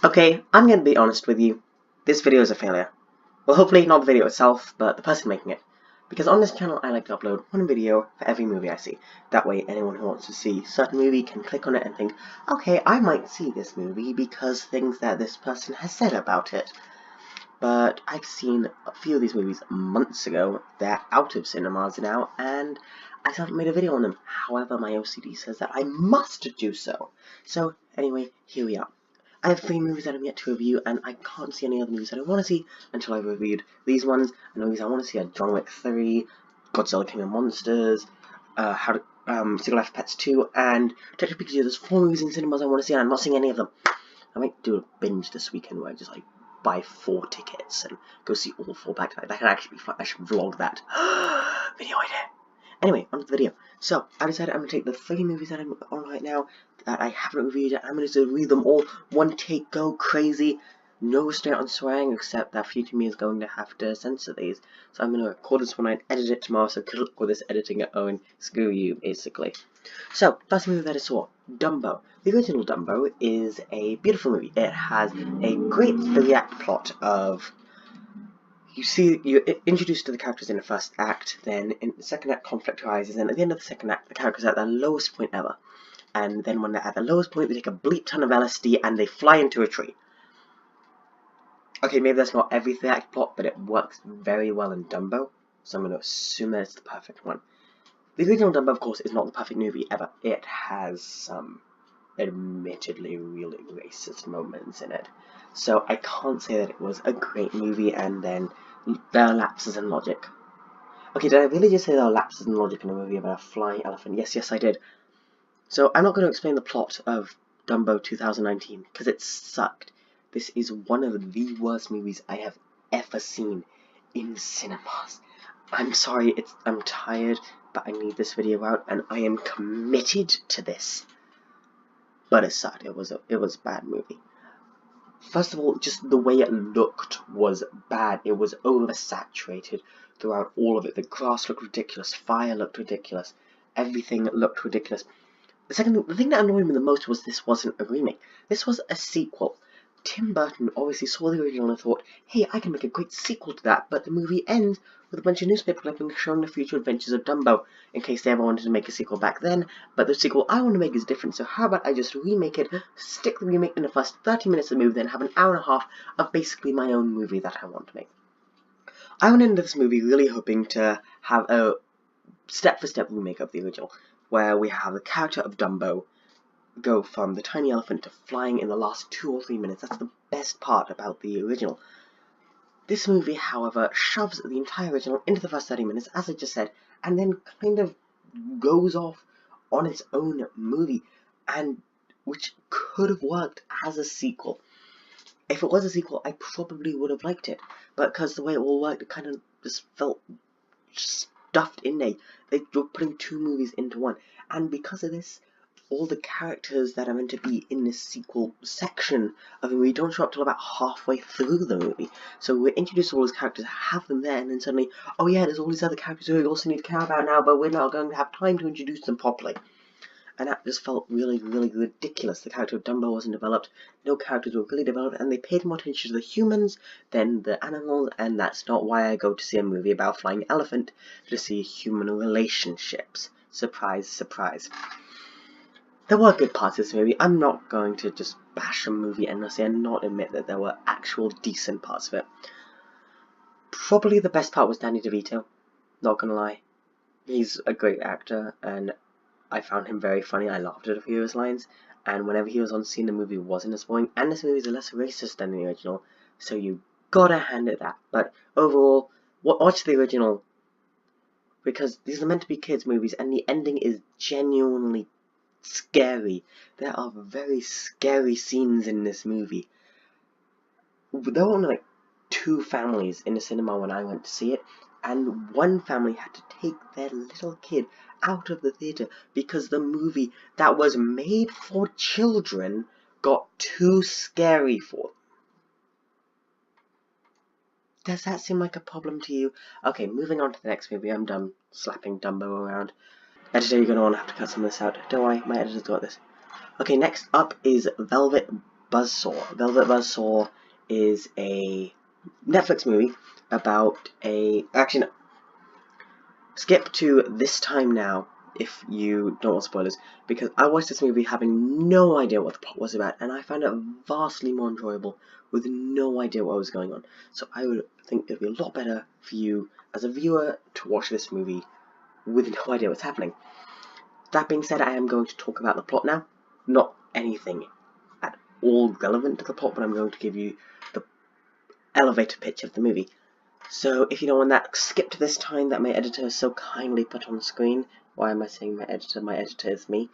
Okay, I'm gonna be honest with you. This video is a failure. Well, hopefully not the video itself, but the person making it. Because on this channel, I like to upload one video for every movie I see. That way, anyone who wants to see a certain movie can click on it and think, okay, I might see this movie because things that this person has said about it. But I've seen a few of these movies months ago. They're out of cinemas now, and I still haven't made a video on them. However, my OCD says that I must do so. So, anyway, here we are. I have 3 movies that I'm yet to review, and I can't see any other movies that I want to see until I've reviewed these ones. And the movies I want to see are John Wick 3, Godzilla King of Monsters, Secret Life of Pets 2, and Detective Pikachu. There's 4 movies in cinemas I want to see, and I'm not seeing any of them. I might do a binge this weekend where I just buy 4 tickets and go see all 4 back to back. That can actually be fun. I should vlog that. Video idea. Anyway, on to the video. So, I decided I'm going to take the 3 movies that I'm on right now that I haven't reviewed yet. I'm going to read them all, one take, go crazy. No restraint on swearing, except that future me is going to have to censor these. So I'm going to record this one and edit it tomorrow, so good luck with this editing at home. Screw you, basically. So, first movie that I saw, Dumbo. The original Dumbo is a beautiful movie. It has a great 3-act plot of... you're introduced to the characters in the first act, then in the second act conflict arises, and at the end of the second act the characters are at their lowest point ever. And then when they're at the lowest point, they take a bleep ton of LSD and they fly into a tree. Okay, maybe that's not every 3-act plot, but it works very well in Dumbo, so I'm going to assume that it's the perfect one. The original Dumbo, of course, is not the perfect movie ever. It has some admittedly really racist moments in it. So I can't say that it was a great movie, and then there are lapses in logic. Okay, did I really just say there are lapses in logic in a movie about a flying elephant? Yes, I did. So I'm not going to explain the plot of Dumbo 2019, because it sucked. This is one of the worst movies I have ever seen in cinemas. I'm sorry, I'm tired, but I need this video out, and I am committed to this. But it sucked. It was a bad movie. First of all, just the way it looked was bad. It was oversaturated throughout all of it. The grass looked ridiculous. Fire looked ridiculous. Everything looked ridiculous. The thing that annoyed me the most was this wasn't a remake. This was a sequel. Tim Burton obviously saw the original and thought, hey, I can make a great sequel to that, but the movie ends with a bunch of newspaper clippings showing the future adventures of Dumbo, in case they ever wanted to make a sequel back then, but the sequel I want to make is different, so how about I just remake it, stick the remake in the first 30 minutes of the movie, then have an hour and a half of basically my own movie that I want to make. I went into this movie really hoping to have a step-for-step remake of the original, where we have the character of Dumbo go from the tiny elephant to flying in the last 2 or 3 minutes. That's the best part about the original. This movie, however, shoves the entire original into the first 30 minutes, as I just said, and then kind of goes off on its own movie, and which could have worked as a sequel. If it was a sequel, I probably would have liked it, but because the way it all worked, it kind of just felt stuffed in there. They were putting 2 movies into one, and because of this, all the characters that are meant to be in this sequel section of the movie don't show up till about halfway through the movie. So we're introduced to all these characters, have them there, and then suddenly, oh yeah, there's all these other characters who we also need to care about now, but we're not going to have time to introduce them properly. And that just felt really, really ridiculous. The character of Dumbo wasn't developed, no characters were really developed, and they paid more attention to the humans than the animals, and that's not why I go to see a movie about a flying elephant, to see human relationships. Surprise, surprise. There were good parts of this movie. I'm not going to just bash a movie endlessly and not admit that there were actual decent parts of it. Probably the best part was Danny DeVito, not gonna lie. He's a great actor, and I found him very funny. I laughed at a few of his lines, and whenever he was on scene, the movie wasn't as boring, and this movie is less racist than the original, so you gotta hand it that. But overall, watch the original, because these are meant to be kids' movies, and the ending is genuinely scary. There are very scary scenes in this movie. There were only like 2 families in the cinema when I went to see it, and one family had to take their little kid out of the theater because the movie that was made for children got too scary for them. Does that seem like a problem to you? Okay, moving on to the next movie. I'm done slapping Dumbo around. Editor, you're going to want to have to cut some of this out. Don't worry, my editor's got this. Okay, next up is Velvet Buzzsaw. Velvet Buzzsaw is a Netflix movie about a... Actually, no. Skip to This Time Now if you don't want spoilers, because I watched this movie having no idea what the plot was about, and I found it vastly more enjoyable with no idea what was going on. So I would think it would be a lot better for you as a viewer to watch this movie with no idea what's happening. That being said, I am going to talk about the plot now. Not anything at all relevant to the plot, but I'm going to give you the elevator pitch of the movie. So, if you don't want that, skip to this time that my editor has so kindly put on screen. Why am I saying my editor? My editor is me.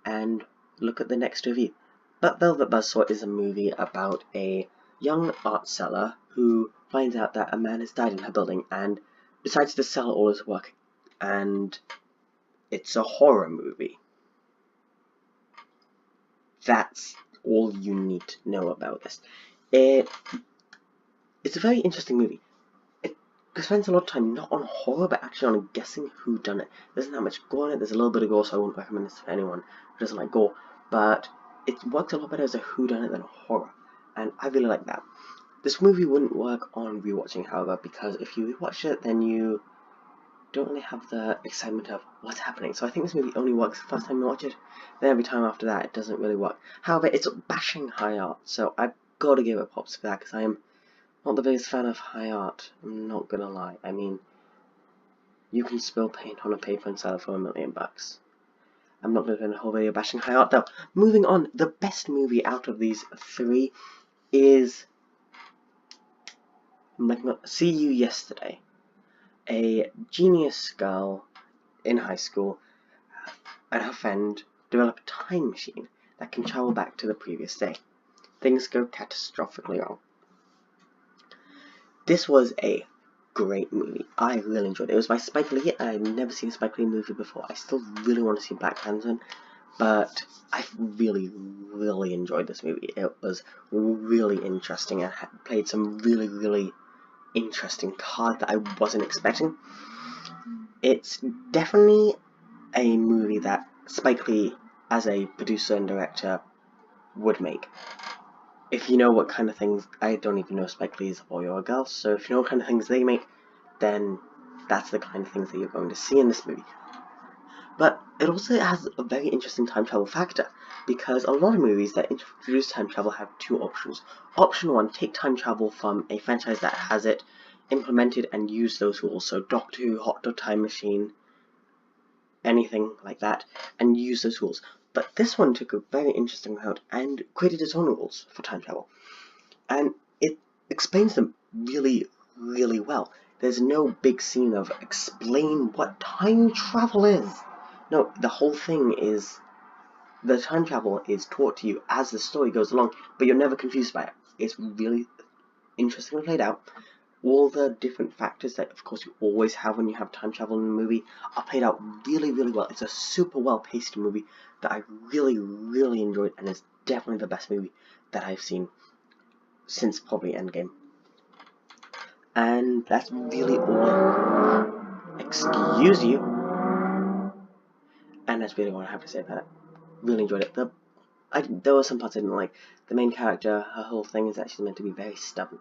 And look at the next review. But Velvet Buzzsaw is a movie about a young art seller who finds out that a man has died in her building and decides to sell all his work. And it's a horror movie. That's all you need to know about this. It's a very interesting movie. It spends a lot of time not on horror, but actually on guessing who done it. There isn't that much gore in it. There's a little bit of gore, so I wouldn't recommend this to anyone who doesn't like gore. But it works a lot better as a whodunit than a horror, and I really like that. This movie wouldn't work on rewatching, however, because if you rewatch it, then you don't really have the excitement of what's happening. So I think this movie only works the first time you watch it. Then every time after that, it doesn't really work. However, it's bashing high art, so I've got to give it props for that, because I am not the biggest fan of high art, I'm not gonna lie. I mean, you can spill paint on a paper and sell it for $1 million. I'm not gonna spend a whole video bashing high art though. Moving on, the best movie out of these three is See You Yesterday. A genius girl in high school and her friend develop a time machine that can travel back to the previous day. Things go catastrophically wrong. This was a great movie. I really enjoyed it. It was by Spike Lee. I've never seen a Spike Lee movie before. I still really want to see Black Panther, but I really, really enjoyed this movie. It was really interesting and played some really, really interesting cards that I wasn't expecting. It's definitely a movie that Spike Lee, as a producer and director, would make. If you know what kind of things, I don't even know Spike Lee's Boy or Girl, so if you know what kind of things they make, then that's the kind of things that you're going to see in this movie. But it also has a very interesting time travel factor, because a lot of movies that introduce time travel have two options. Option 1, take time travel from a franchise that has it implemented and use those rules, so Doctor Who, Hot Tub Time Machine, anything like that, and use those rules. But this one took a very interesting route and created its own rules for time travel. And it explains them really, really well. There's no big scene of explain what time travel is. No, the whole thing is, the time travel is taught to you as the story goes along, but you're never confused by it. It's really interestingly played out. All the different factors that, of course, you always have when you have time travel in a movie are played out really, really well. It's a super well-paced movie that I really, really enjoyed, and is definitely the best movie that I've seen since probably Endgame. And that's really all. Excuse you. And that's really all I have to say about it. Really enjoyed it. There were some parts I didn't like. The main character, her whole thing is that she's meant to be very stubborn.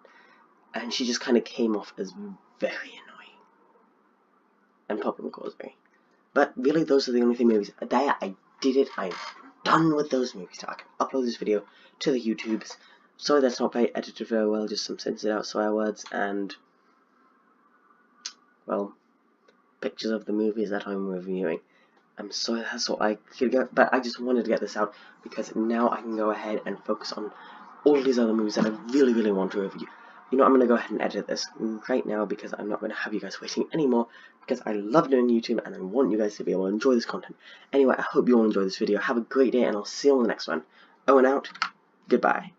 And she just kind of came off as very annoying and problem causing. But really, those are the only three movies. There, I did it. I'm done with those movies. I can upload this video to the YouTubes. Sorry that's not very edited very well, just some censored out swear words and, well, pictures of the movies that I'm reviewing. I'm sorry that's what I could get, but I just wanted to get this out because now I can go ahead and focus on all these other movies that I really, really want to review. You know, I'm going to go ahead and edit this right now because I'm not going to have you guys waiting anymore, because I love doing YouTube and I want you guys to be able to enjoy this content. Anyway, I hope you all enjoy this video. Have a great day and I'll see you on the next one. Owen out. Goodbye.